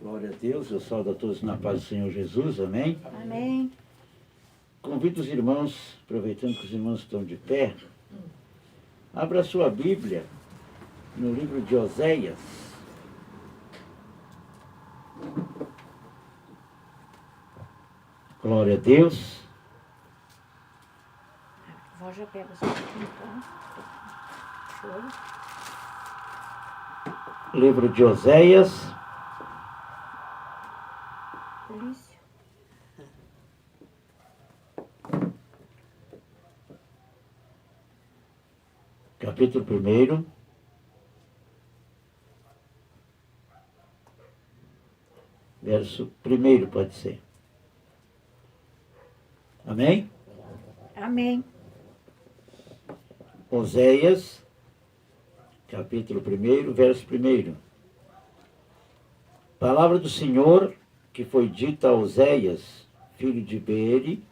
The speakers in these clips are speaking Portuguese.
Glória a Deus, eu saúdo a todos na paz do Senhor Jesus, amém? Amém. Convido os irmãos, aproveitando que os irmãos estão de pé, abra a sua Bíblia no livro de Oséias. Glória a Deus. A avó já pega o seu então. Show. Livro de Oséias, Polícia. capítulo 1. Verso 1 pode ser. Amém? Amém. Oséias, capítulo 1, verso 1. Palavra do Senhor que foi dita a Oséias, filho de Beeri,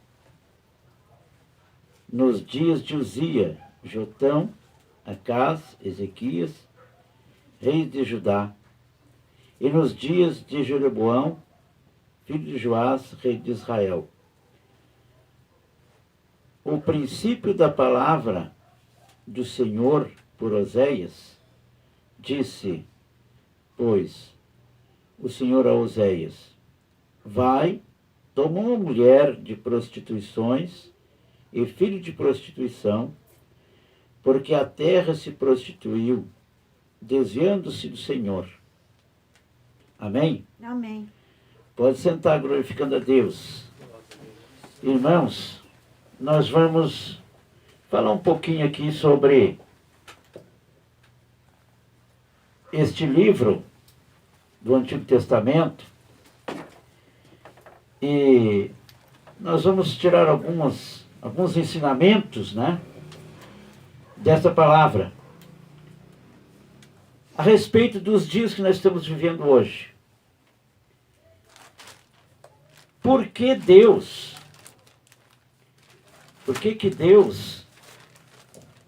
nos dias de Uzia, Jotão, Acás, Ezequias, reis de Judá, e nos dias de Jeroboão, filho de Joás, rei de Israel. O princípio da palavra do Senhor por Oséias, disse, pois, o Senhor a Oséias, vai, toma uma mulher de prostituições e filho de prostituição, porque a terra se prostituiu, desviando-se do Senhor. Amém? Amém. Pode sentar, glorificando a Deus. Irmãos, nós vamos falar um pouquinho aqui sobre este livro do Antigo Testamento e nós vamos tirar alguns ensinamentos, né, desta palavra a respeito dos dias que nós estamos vivendo hoje. Por que Deus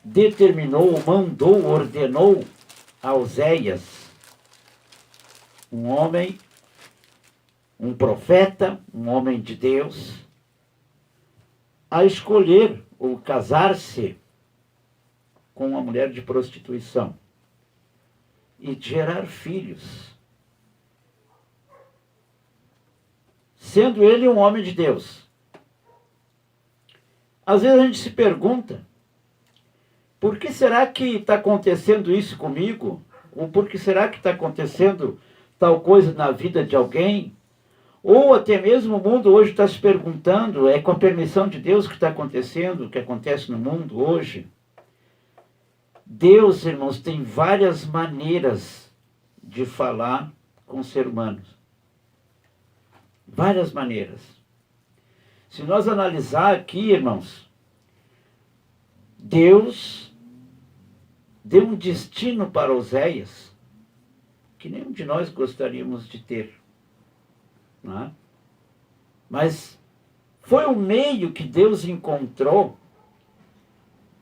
determinou, mandou, ordenou a Oséias, um homem, um profeta, um homem de Deus, a escolher ou casar-se com uma mulher de prostituição e gerar filhos, sendo ele um homem de Deus? Às vezes a gente se pergunta, por que será que está acontecendo isso comigo? Ou por que será que está acontecendo tal coisa na vida de alguém? Ou até mesmo o mundo hoje está se perguntando, é com a permissão de Deus que está acontecendo, o que acontece no mundo hoje? Deus, irmãos, tem várias maneiras de falar com os seres humanos. Várias maneiras. Se nós analisar aqui, irmãos, Deus deu um destino para Oséias que nenhum de nós gostaríamos de ter. Não é? Mas foi o meio que Deus encontrou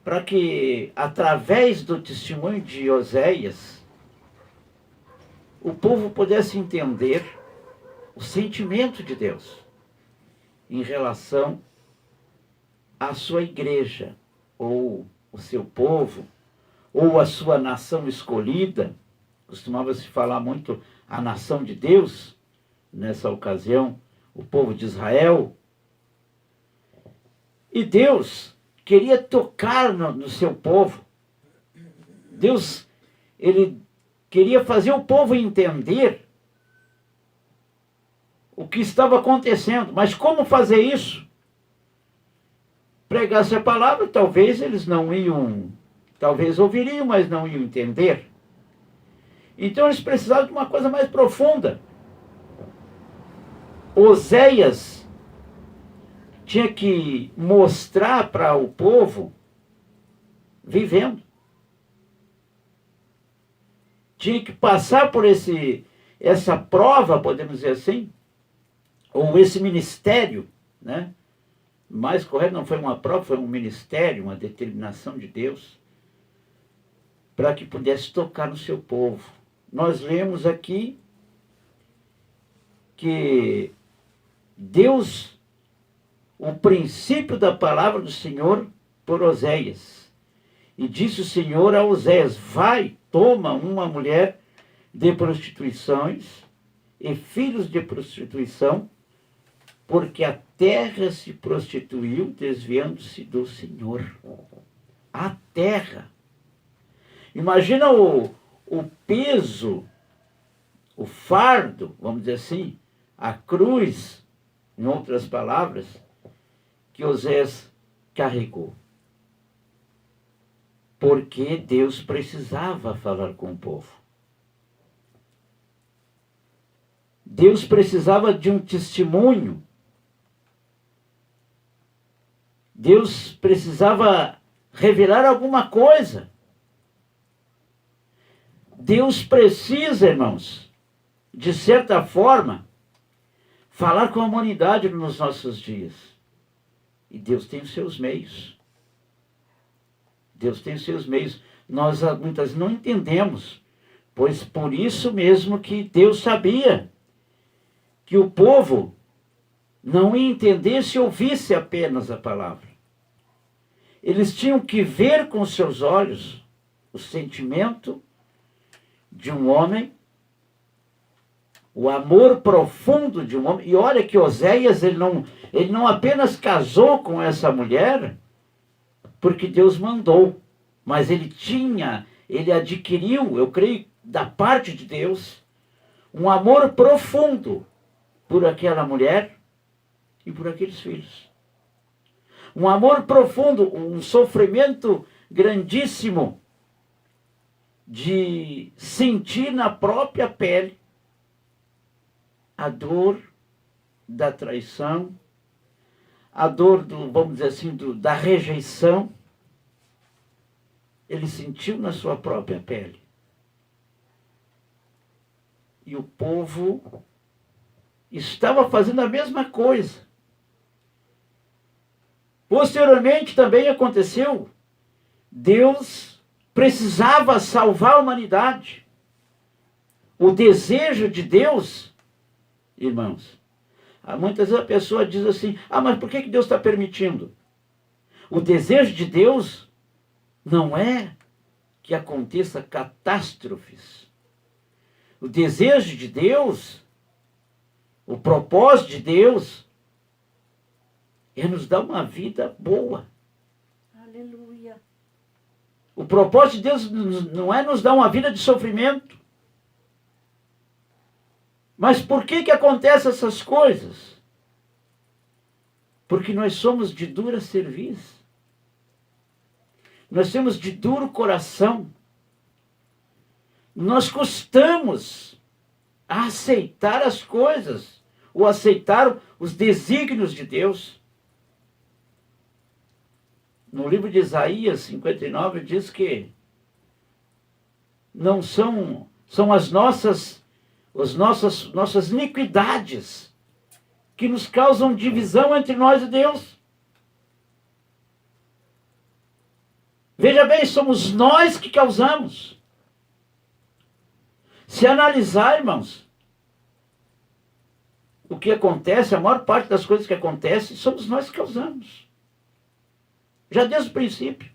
para que, através do testemunho de Oséias, o povo pudesse entender o sentimento de Deus em relação à sua igreja, ou o seu povo, ou a sua nação escolhida. Costumava-se falar muito a nação de Deus, nessa ocasião, o povo de Israel. E Deus queria tocar no seu povo. Deus, ele queria fazer o povo entender o que estava acontecendo. Mas como fazer isso? Pregasse a palavra, talvez eles não iam, talvez ouviriam, mas não iam entender. Então eles precisavam de uma coisa mais profunda. Oséias tinha que mostrar para o povo vivendo. Tinha que passar por essa prova, podemos dizer assim, ou esse ministério, né? Mais correto, não foi uma prova, foi um ministério, uma determinação de Deus, para que pudesse tocar no seu povo. Nós lemos aqui que Deus, o princípio da palavra do Senhor por Oséias. E disse o Senhor a Oséias: vai, toma uma mulher de prostituições e filhos de prostituição, porque a terra se prostituiu, desviando-se do Senhor. A terra. Imagina o peso, o fardo, vamos dizer assim, a cruz, em outras palavras, que Oséias carregou. Porque Deus precisava falar com o povo. Deus precisava de um testemunho. Deus precisava revelar alguma coisa. Deus precisa, irmãos, de certa forma, falar com a humanidade nos nossos dias. E Deus tem os seus meios. Deus tem os seus meios. Nós muitas não entendemos, pois por isso mesmo que Deus sabia que o povo não ia entender se ouvisse apenas a palavra. Eles tinham que ver com seus olhos o sentimento de um homem, o amor profundo de um homem. E olha que Oséias, ele não apenas casou com essa mulher porque Deus mandou, mas ele adquiriu, eu creio, da parte de Deus, um amor profundo por aquela mulher e por aqueles filhos. Um amor profundo, um sofrimento grandíssimo de sentir na própria pele a dor da traição, a dor vamos dizer assim, da rejeição. Ele sentiu na sua própria pele. E o povo estava fazendo a mesma coisa. Posteriormente também aconteceu, Deus precisava salvar a humanidade. O desejo de Deus, irmãos, muitas vezes a pessoa diz assim: mas por que Deus está permitindo? O desejo de Deus não é que aconteça catástrofes. O desejo de Deus, o propósito de Deus, é nos dar uma vida boa. Aleluia. O propósito de Deus não é nos dar uma vida de sofrimento. Mas por que acontecem essas coisas? Porque nós somos de dura cerviz. Nós temos de duro coração. Nós custamos a aceitar as coisas, ou aceitar os desígnios de Deus. No livro de Isaías 59 diz que não são as nossas iniquidades que nos causam divisão entre nós e Deus. Veja bem, somos nós que causamos. Se analisar, irmãos, o que acontece, a maior parte das coisas que acontecem, somos nós que causamos. Já desde o princípio.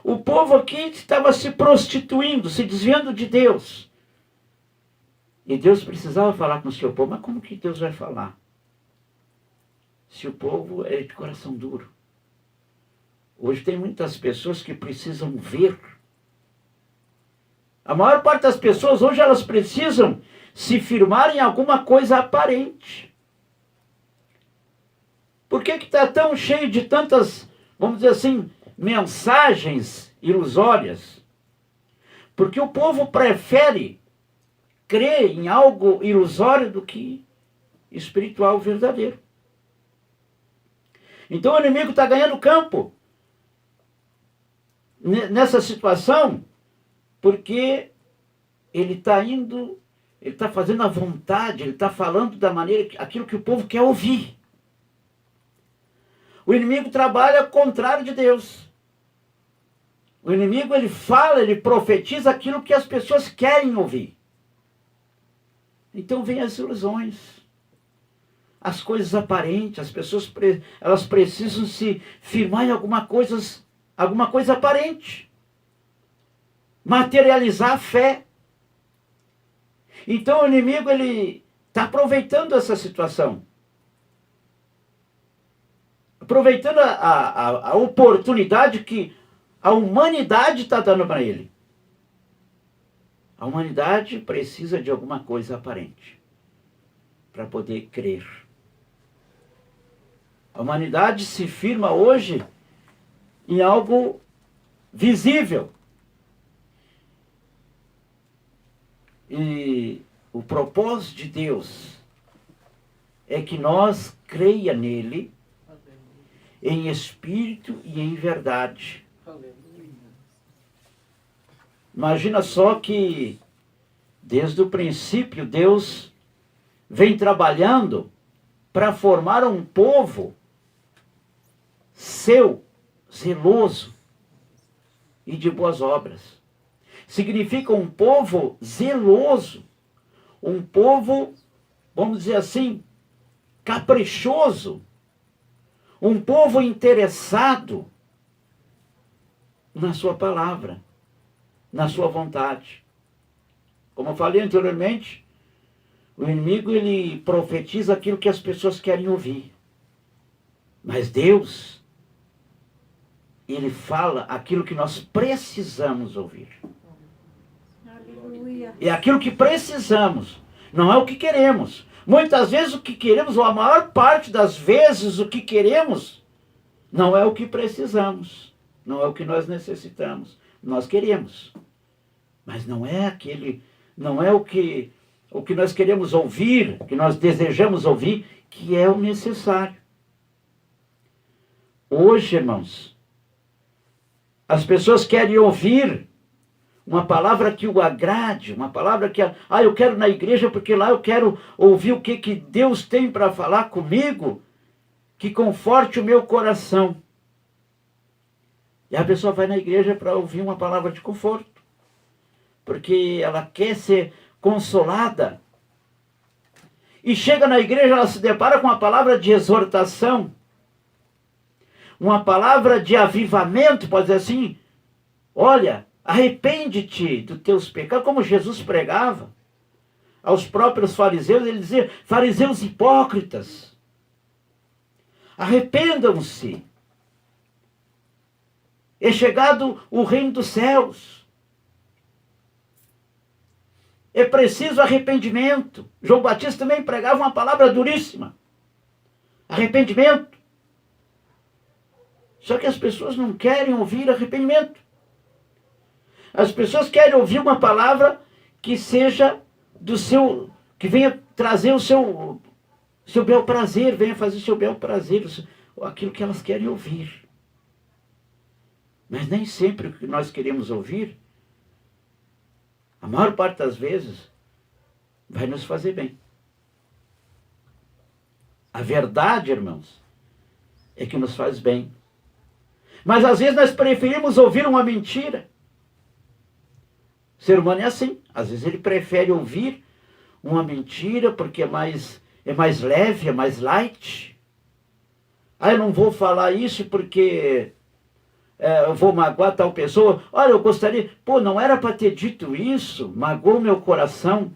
O povo aqui estava se prostituindo, se desviando de Deus. E Deus precisava falar com o seu povo. Mas como que Deus vai falar? Se o povo é de coração duro. Hoje tem muitas pessoas que precisam ver. A maior parte das pessoas hoje elas precisam se firmar em alguma coisa aparente. Por que está tão cheio de tantas, vamos dizer assim, mensagens ilusórias? Porque o povo prefere crer em algo ilusório do que espiritual verdadeiro. Então o inimigo está ganhando campo nessa situação, porque ele está fazendo a vontade, ele está falando da maneira, aquilo que o povo quer ouvir. O inimigo trabalha ao contrário de Deus. O inimigo, ele fala, ele profetiza aquilo que as pessoas querem ouvir. Então vem as ilusões, as coisas aparentes. As pessoas elas precisam se firmar em alguma coisa aparente, materializar a fé. Então o inimigo, ele está aproveitando essa situação, aproveitando a oportunidade que a humanidade está dando para ele. A humanidade precisa de alguma coisa aparente para poder crer. A humanidade se firma hoje em algo visível. E o propósito de Deus é que nós creia nele em espírito e em verdade. Imagina só que desde o princípio Deus vem trabalhando para formar um povo seu, zeloso e de boas obras. Significa um povo zeloso, um povo, vamos dizer assim, caprichoso, um povo interessado na sua palavra, na sua vontade. Como eu falei anteriormente, o inimigo, ele profetiza aquilo que as pessoas querem ouvir. Mas Deus, ele fala aquilo que nós precisamos ouvir. Aleluia. É aquilo que precisamos, não é o que queremos. Muitas vezes o que queremos, ou a maior parte das vezes o que queremos, não é o que precisamos, não é o que nós necessitamos. Nós queremos, mas não é o que nós queremos ouvir, que nós desejamos ouvir, que é o necessário. Hoje, irmãos, as pessoas querem ouvir uma palavra que o agrade, uma palavra que, eu quero ir na igreja porque lá eu quero ouvir o que Deus tem para falar comigo, que conforte o meu coração. E a pessoa vai na igreja para ouvir uma palavra de conforto, porque ela quer ser consolada. E chega na igreja, ela se depara com uma palavra de exortação, uma palavra de avivamento, pode dizer assim, olha, arrepende-te dos teus pecados, como Jesus pregava aos próprios fariseus. Ele dizia, fariseus hipócritas, arrependam-se, é chegado o reino dos céus, é preciso arrependimento. João Batista também pregava uma palavra duríssima, arrependimento. Só que as pessoas não querem ouvir arrependimento. As pessoas querem ouvir uma palavra que seja que venha trazer o seu bel prazer, venha fazer o seu bel prazer, aquilo que elas querem ouvir. Mas nem sempre o que nós queremos ouvir, a maior parte das vezes, vai nos fazer bem. A verdade, irmãos, é que nos faz bem. Mas às vezes nós preferimos ouvir uma mentira. O ser humano é assim. Às vezes ele prefere ouvir uma mentira porque é mais leve, é mais light. Eu não vou falar isso porque eu vou magoar tal pessoa. Olha, eu gostaria... não era para ter dito isso. Magoou meu coração.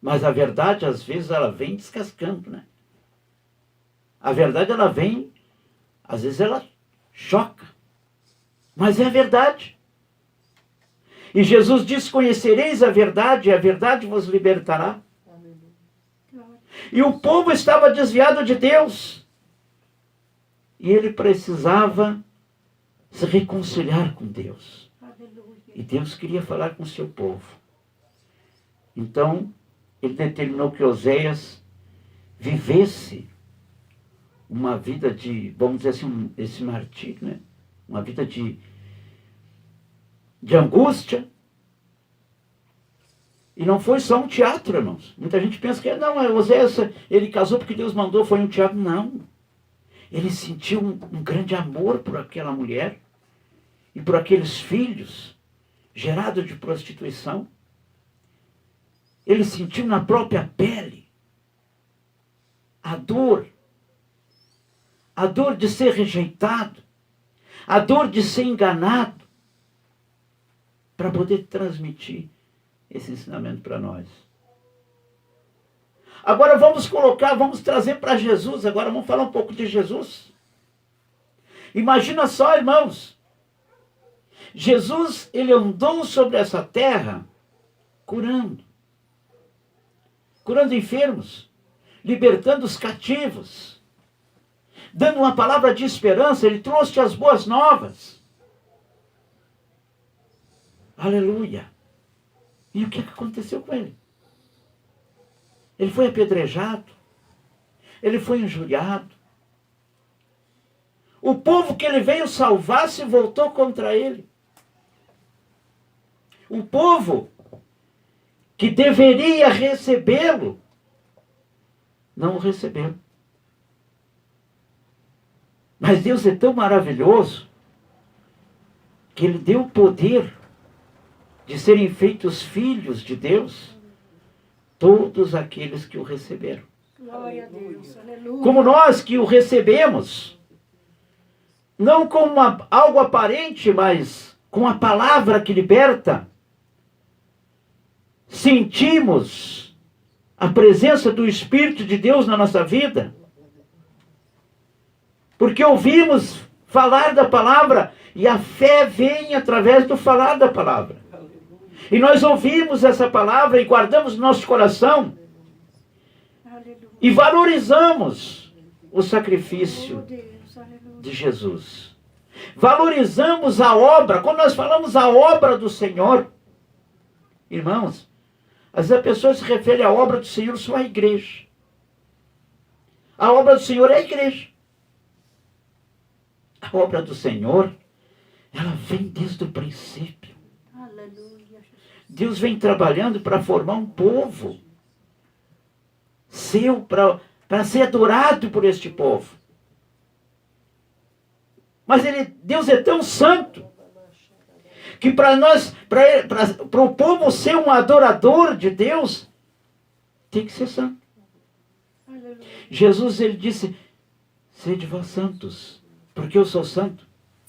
Mas a verdade, às vezes, ela vem descascando, né? A verdade, ela vem... Às vezes ela choca. Mas é a verdade. E Jesus diz, conhecereis a verdade, e a verdade vos libertará. E o povo estava desviado de Deus. E ele precisava se reconciliar com Deus. E Deus queria falar com o seu povo. Então, ele determinou que Oséias vivesse uma vida de, vamos dizer assim, esse martírio, né? Uma vida de angústia. E não foi só um teatro, irmãos. Muita gente pensa que, Oséias, ele casou porque Deus mandou, foi um teatro. Não. Ele sentiu um grande amor por aquela mulher e por aqueles filhos gerados de prostituição. Ele sentiu na própria pele a dor de ser rejeitado, a dor de ser enganado, para poder transmitir esse ensinamento para nós. Agora vamos trazer para Jesus, agora vamos falar um pouco de Jesus. Imagina só, irmãos, Jesus, ele andou sobre essa terra curando enfermos, libertando os cativos, dando uma palavra de esperança. Ele trouxe as boas novas. Aleluia. E o que aconteceu com ele? Ele foi apedrejado, ele foi injuriado. O povo que ele veio salvar se voltou contra ele. O povo que deveria recebê-lo, não o recebeu. Mas Deus é tão maravilhoso que ele deu o poder de serem feitos filhos de Deus todos aqueles que o receberam. Glória a Deus. Aleluia. Como nós que o recebemos, não como algo aparente, mas com a palavra que liberta, sentimos a presença do Espírito de Deus na nossa vida, porque ouvimos falar da palavra e a fé vem através do falar da palavra. E nós ouvimos essa palavra e guardamos no nosso coração e valorizamos o sacrifício de Jesus. Valorizamos a obra. Quando nós falamos a obra do Senhor, irmãos, às vezes a pessoa se refere à obra do Senhor só à igreja. A obra do Senhor é a igreja. A obra do Senhor, ela vem desde o princípio. Aleluia. Deus vem trabalhando para formar um povo seu, para ser adorado por este povo. Mas Deus é tão santo que para o povo ser um adorador de Deus, tem que ser santo. Aleluia. Jesus, ele disse, sede vós santos, porque eu sou santo.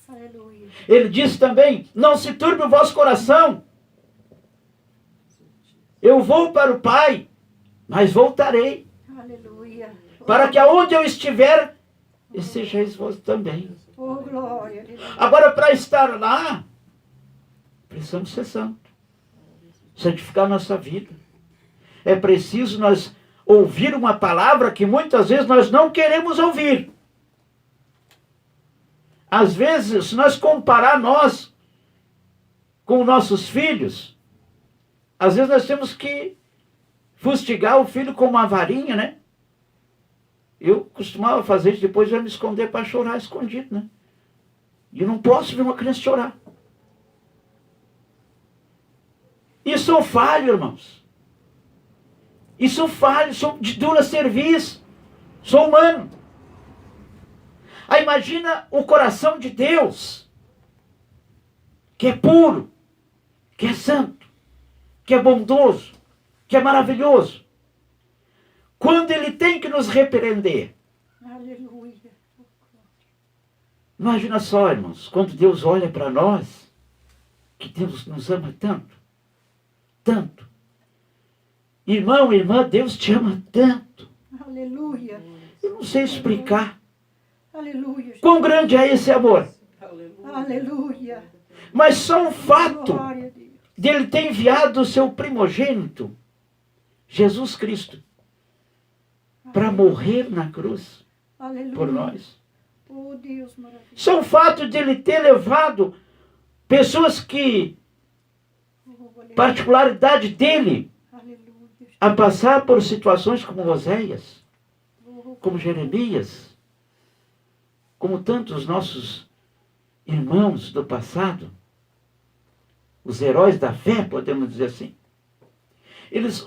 Aleluia. Ele disse também, não se turbe o vosso coração. Eu vou para o Pai, mas voltarei, Aleluia. para que aonde eu estiver, estejais vós também. Oh, glória a Deus. Agora, para estar lá, precisamos ser santos. Santificar nossa vida. É preciso nós ouvir uma palavra que muitas vezes nós não queremos ouvir. Às vezes, se nós comparar nós com nossos filhos, às vezes nós temos que fustigar o filho com uma varinha, né? Eu costumava fazer isso, depois eu ia me esconder para chorar escondido, né? E eu não posso ver uma criança chorar. E sou falho, irmãos. E sou falho, sou de dura serviço. Sou humano. Aí imagina o coração de Deus, que é puro, que é santo, que é bondoso, que é maravilhoso. Quando ele tem que nos repreender. Aleluia. Imagina só, irmãos, quando Deus olha para nós, que Deus nos ama tanto, tanto. Irmão, irmã, Deus te ama tanto. Aleluia. Eu não sei explicar Aleluia. quão grande é esse amor. Aleluia. Mas só o fato Glória a Deus. de Ele ter enviado o seu primogênito, Jesus Cristo, para morrer na cruz Aleluia. por nós. Oh, Deus maravilhoso. Só o fato de Ele ter levado pessoas que, particularidade dele, Aleluia. a passar por situações como Oséias, como Jeremias, como tantos nossos irmãos do passado, os heróis da fé, podemos dizer assim.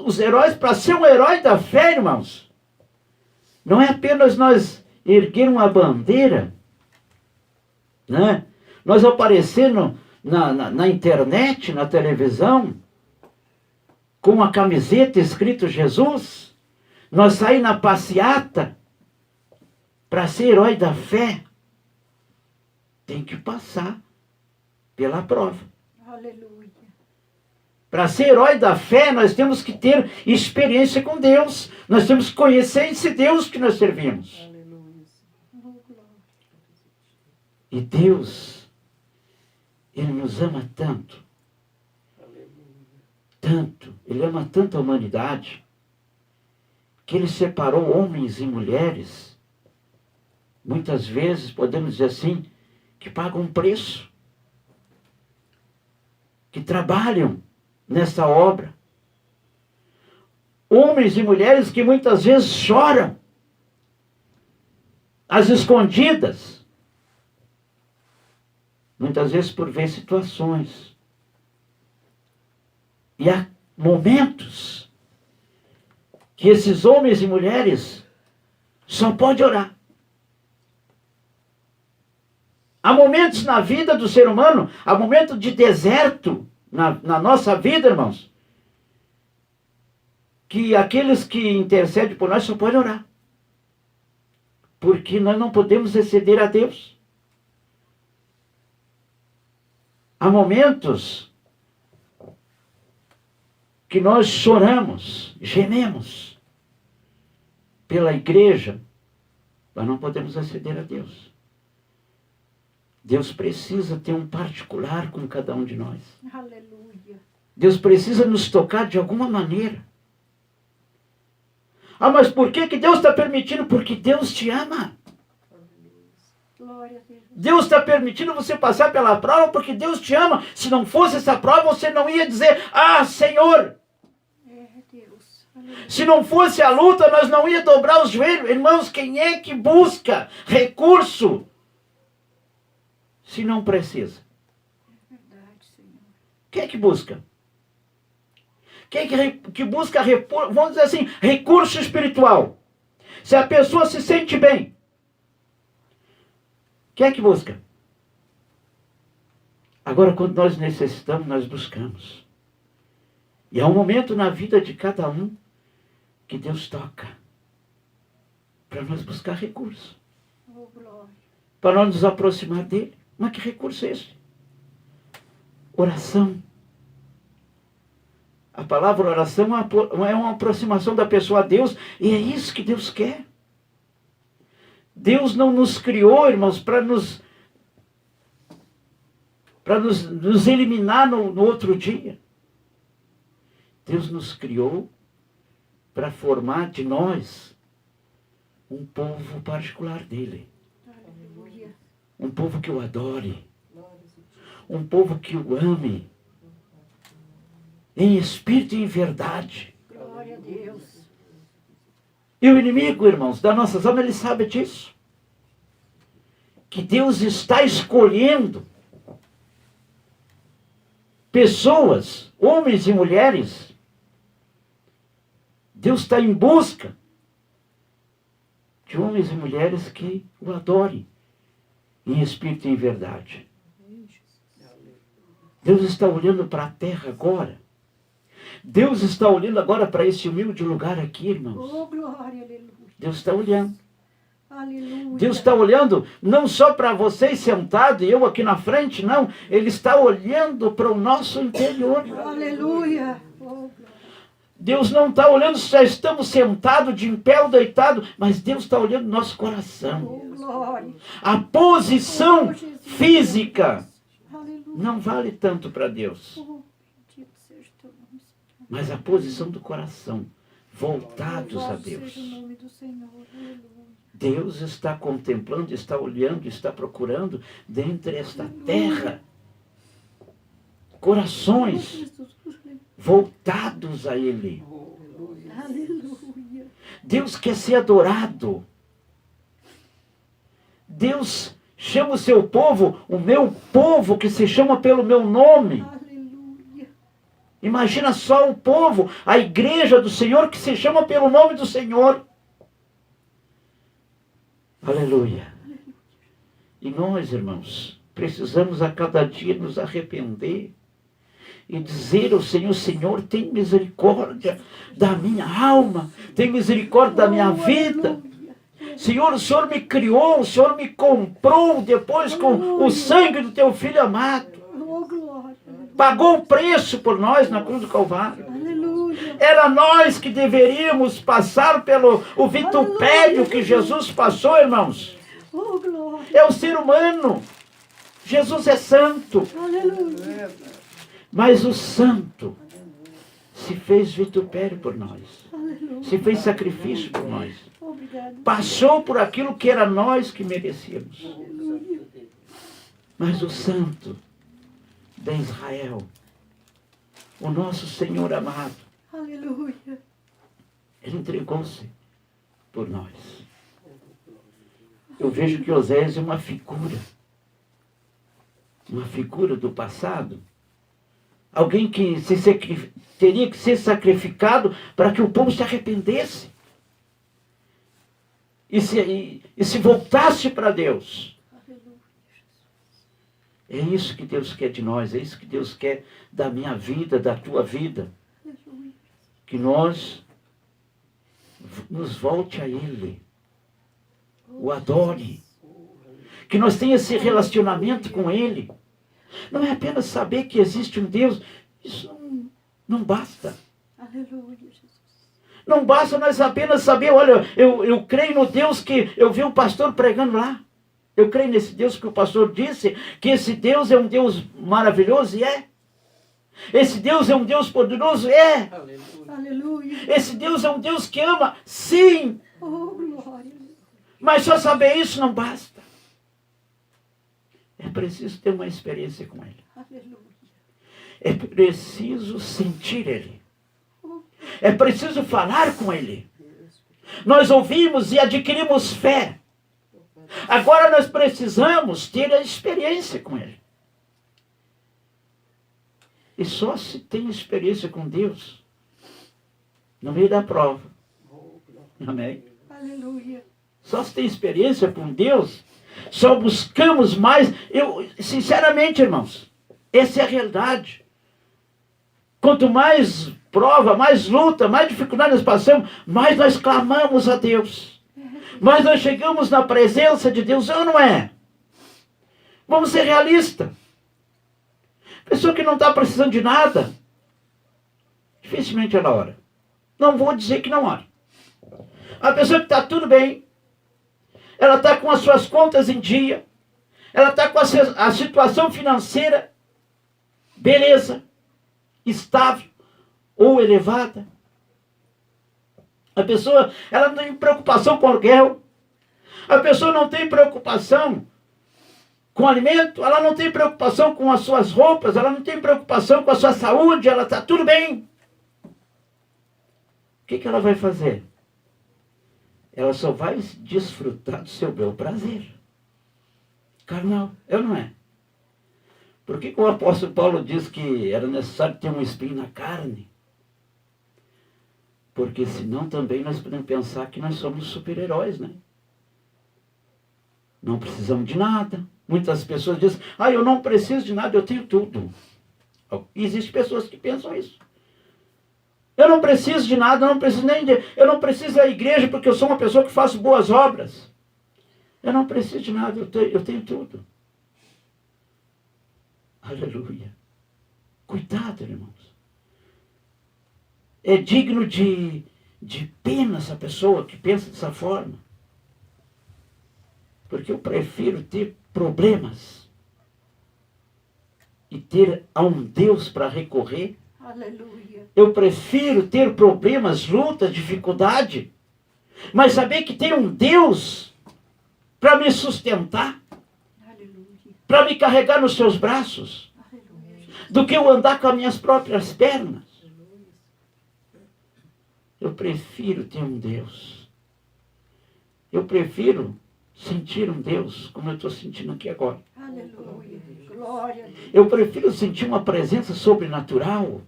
Os heróis, para ser um herói da fé, irmãos, não é apenas nós erguer uma bandeira, né? Nós aparecer na internet, na televisão, com a camiseta escrito Jesus, nós sair na passeata para ser herói da fé, tem que passar pela prova. Aleluia. Para ser herói da fé, nós temos que ter experiência com Deus. Nós temos que conhecer esse Deus que nós servimos. Aleluia. Oh, glória. E Deus, Ele nos ama tanto, tanto, Ele ama tanto a humanidade, que Ele separou homens e mulheres, muitas vezes, podemos dizer assim, que pagam um preço, que trabalham nessa obra. Homens e mulheres que muitas vezes choram, às escondidas, muitas vezes por ver situações. E há momentos que esses homens e mulheres só podem orar. Há momentos na vida do ser humano, há momentos de deserto na nossa vida, irmãos, que aqueles que intercedem por nós só podem orar. Porque nós não podemos exceder a Deus. Há momentos que nós choramos, gememos pela igreja, mas não podemos aceder a Deus. Deus precisa ter um particular com cada um de nós. Aleluia. Deus precisa nos tocar de alguma maneira. Ah, mas por que Deus está permitindo? Porque Deus te ama. Glória a Deus. Deus está permitindo você passar pela prova porque Deus te ama. Se não fosse essa prova, você não ia dizer, ah, Senhor. É Deus. Aleluia. Se não fosse a luta, nós não ia dobrar os joelhos. Irmãos, quem é que busca recurso se não precisa? É verdade, Senhor. Quem é que busca? Quem é que busca, vamos dizer assim, recurso espiritual? Se a pessoa se sente bem, quem é que busca? Agora, quando nós necessitamos, nós buscamos. E há um momento na vida de cada um que Deus toca para nós buscar recurso, Oh, glória. para nós nos aproximar dele. Mas que recurso é esse? Oração. A palavra oração é uma aproximação da pessoa a Deus, e é isso que Deus quer. Deus não nos criou, irmãos, para nos eliminar no outro dia. Deus nos criou para formar de nós um povo particular dele. Aleluia. Um povo que o adore. Um povo que o ame. Em espírito e em verdade. Glória a Deus. E o inimigo, irmãos, das nossas almas, ele sabe disso. Que Deus está escolhendo pessoas, homens e mulheres. Deus está em busca de homens e mulheres que o adorem em espírito e em verdade. Deus está olhando para a terra agora. Deus está olhando agora para esse humilde lugar aqui, irmãos. Oh, glória, aleluia. Deus está olhando. Aleluia. Deus está olhando não só para vocês sentados e eu aqui na frente, não. Ele está olhando para o nosso interior. Aleluia. Oh, glória. Deus não está olhando se já estamos sentados, de em pé ou deitados, mas Deus está olhando o nosso coração. Oh, glória. A posição Oh, Jesus. física Aleluia. não vale tanto para Deus, Oh, bendito seja o teu nome, Senhor. mas a posição do coração, voltados a Louvado Deus. seja o nome do Senhor. Aleluia. Deus está contemplando, está olhando, está procurando dentre esta terra corações Jesus. voltados a Ele. Aleluia. Deus quer ser adorado. Deus chama o seu povo, o meu povo que se chama pelo meu nome. Aleluia. Imagina só o povo, a igreja do Senhor que se chama pelo nome do Senhor. Aleluia. E nós, irmãos, precisamos a cada dia nos arrepender e dizer ao Senhor: Senhor, tem misericórdia da minha alma, tem misericórdia da minha vida. Senhor, o Senhor me criou, o Senhor me comprou depois com o sangue do teu Filho amado. Pagou o preço por nós na cruz do Calvário. Era nós que deveríamos passar pelo o vitupério que Jesus passou, irmãos. É o ser humano. Jesus é santo. Mas o santo se fez vitupério por nós. Se fez sacrifício por nós. Passou por aquilo que era nós que merecíamos. Mas o santo de Israel, o nosso Senhor amado, ele entregou-se por nós. Eu vejo que Oséias é uma figura do passado. Alguém que teria que ser sacrificado para que o povo se arrependesse. E se voltasse para Deus. É isso que Deus quer de nós, é isso que Deus quer da minha vida, da tua vida. Que nós nos volte a Ele, o adore, que nós tenhamos esse relacionamento com Ele. Não é apenas saber que existe um Deus, isso não basta. Não basta nós apenas saber, olha, eu creio no Deus que eu vi o pastor pregando lá. Eu creio nesse Deus que o pastor disse, que esse Deus é um Deus maravilhoso, e é. Esse Deus é um Deus poderoso, é. Aleluia. Esse Deus é um Deus que ama, sim. Mas só saber isso não basta. É preciso ter uma experiência com Ele. É preciso sentir Ele. É preciso falar com Ele. Nós ouvimos e adquirimos fé. Agora nós precisamos ter a experiência com Ele. E só se tem experiência com Deus no meio da prova. Amém? Aleluia. Só se tem experiência com Deus, só buscamos mais. Sinceramente, irmãos, essa é a realidade. Quanto mais prova, mais luta, mais dificuldade nós passamos, mais nós clamamos a Deus. Mas nós chegamos na presença de Deus, ou não é? Vamos ser realistas. Pessoa que não está precisando de nada, dificilmente ela ora. Não vou dizer que não ora. A pessoa que está tudo bem, ela está com as suas contas em dia, ela está com a situação financeira, beleza, estável ou elevada. A pessoa, ela não tem preocupação com aluguel. A pessoa não tem preocupação com alimento. Ela não tem preocupação com as suas roupas. Ela não tem preocupação com a sua saúde. Ela está tudo bem. O que ela vai fazer? Ela só vai desfrutar do seu bel prazer carnal. É ou não é? Por que o apóstolo Paulo diz que era necessário ter um espinho na carne? Porque senão também nós podemos pensar que nós somos super-heróis, né? Não precisamos de nada. Muitas pessoas dizem, eu não preciso de nada, eu tenho tudo. Existem pessoas que pensam isso. Eu não preciso de nada, eu não preciso da igreja porque eu sou uma pessoa que faço boas obras. Eu não preciso de nada, eu tenho tudo. Aleluia. Cuidado, irmãos. É digno de pena essa pessoa que pensa dessa forma. Porque eu prefiro ter problemas e ter a um Deus para recorrer. Aleluia. Eu prefiro ter problemas, lutas, dificuldade, mas saber que tem um Deus para me sustentar, para me carregar nos seus braços, do que eu andar com as minhas próprias pernas. Eu prefiro ter um Deus. Eu prefiro sentir um Deus, como eu estou sentindo aqui agora. Aleluia. Glória a Deus. Eu prefiro sentir uma presença sobrenatural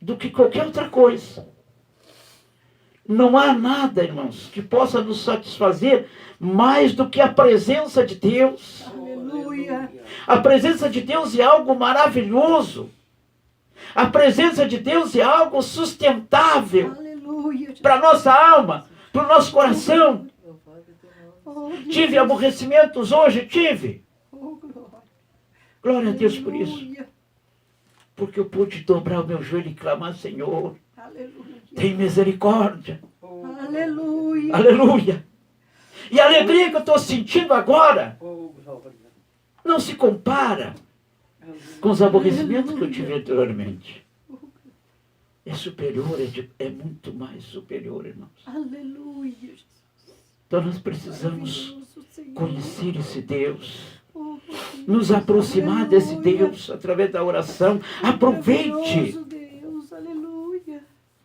do que qualquer outra coisa. Não há nada, irmãos, que possa nos satisfazer mais do que a presença de Deus. Aleluia. A presença de Deus é algo maravilhoso. A presença de Deus é algo sustentável Aleluia. para a nossa alma, para o nosso coração. Oh, Deus. Tive aborrecimentos hoje? Tive. Oh, glória. Glória a Deus por isso. Aleluia. Porque eu pude dobrar o meu joelho e clamar, Senhor, Aleluia. tem misericórdia. Aleluia. Aleluia. E a alegria que eu estou sentindo agora não se compara com os aborrecimentos que eu tive anteriormente. É superior, é muito mais superior, irmãos. Aleluia, Jesus. Então nós precisamos Maravilhoso, Senhor. conhecer esse Deus, Oh, Deus. nos aproximar desse Aleluia. Deus através da oração. Aproveite Maravilhoso Deus, aleluia.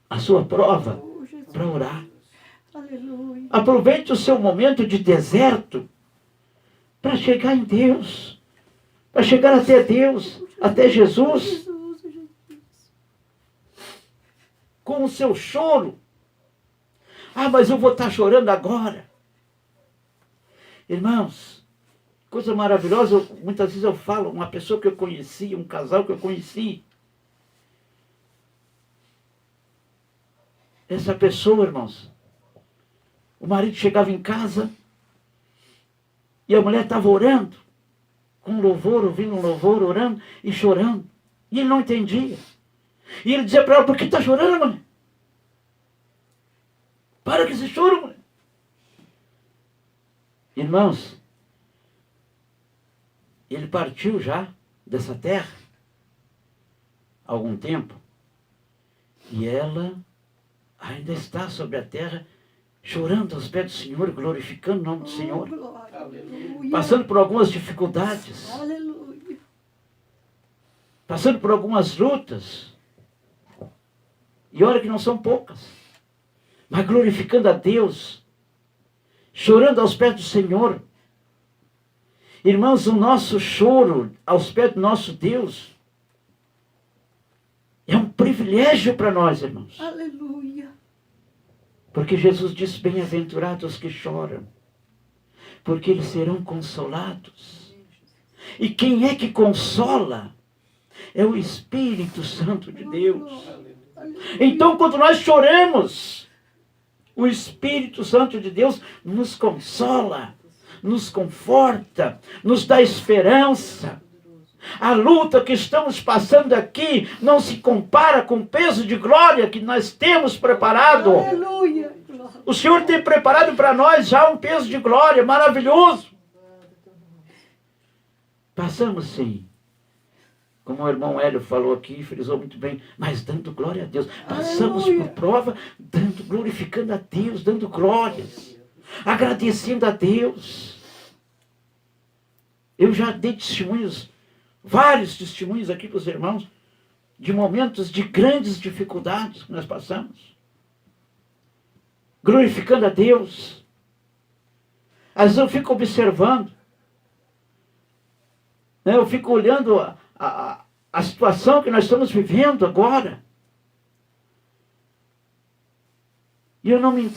a sua prova Oh, Jesus. para orar. Aleluia. Aproveite o seu momento de deserto para chegar em Deus, para chegar até Deus, até Jesus, Jesus, Jesus. com o seu choro. Ah, mas eu vou estar chorando agora. Irmãos, coisa maravilhosa, muitas vezes eu falo, uma pessoa que eu conheci, um casal que eu conheci. Essa pessoa, irmãos, o marido chegava em casa e a mulher estava orando, com louvor, ouvindo um louvor, orando e chorando. E ele não entendia. E ele dizia para ela, por que está chorando, mulher? Para que esse choro, mulher. Irmãos, ele partiu já dessa terra há algum tempo. E ela ainda está sobre a terra, chorando aos pés do Senhor, glorificando o nome do Senhor, Oh, glória. Aleluia. passando por algumas dificuldades, Aleluia. passando por algumas lutas. E olha que não são poucas, mas glorificando a Deus, chorando aos pés do Senhor. Irmãos, o nosso choro aos pés do nosso Deus é um privilégio para nós, irmãos. Aleluia. Porque Jesus disse, bem-aventurados os que choram, porque eles serão consolados. E quem é que consola? É o Espírito Santo de Deus. Então, quando nós choramos, o Espírito Santo de Deus nos consola, nos conforta, nos dá esperança. A luta que estamos passando aqui não se compara com o peso de glória que nós temos preparado. Aleluia. Glória. O Senhor tem preparado para nós já um peso de glória maravilhoso. Passamos sim, como o irmão Hélio falou aqui, frisou muito bem, mas dando glória a Deus. Passamos Aleluia. por prova, glorificando a Deus, dando glórias, agradecendo a Deus. Eu já dei testemunhos, vários testemunhos aqui para os irmãos, de momentos de grandes dificuldades que nós passamos. Glorificando a Deus. Às vezes eu fico observando, né, eu fico olhando a situação que nós estamos vivendo agora. E eu não me entendo.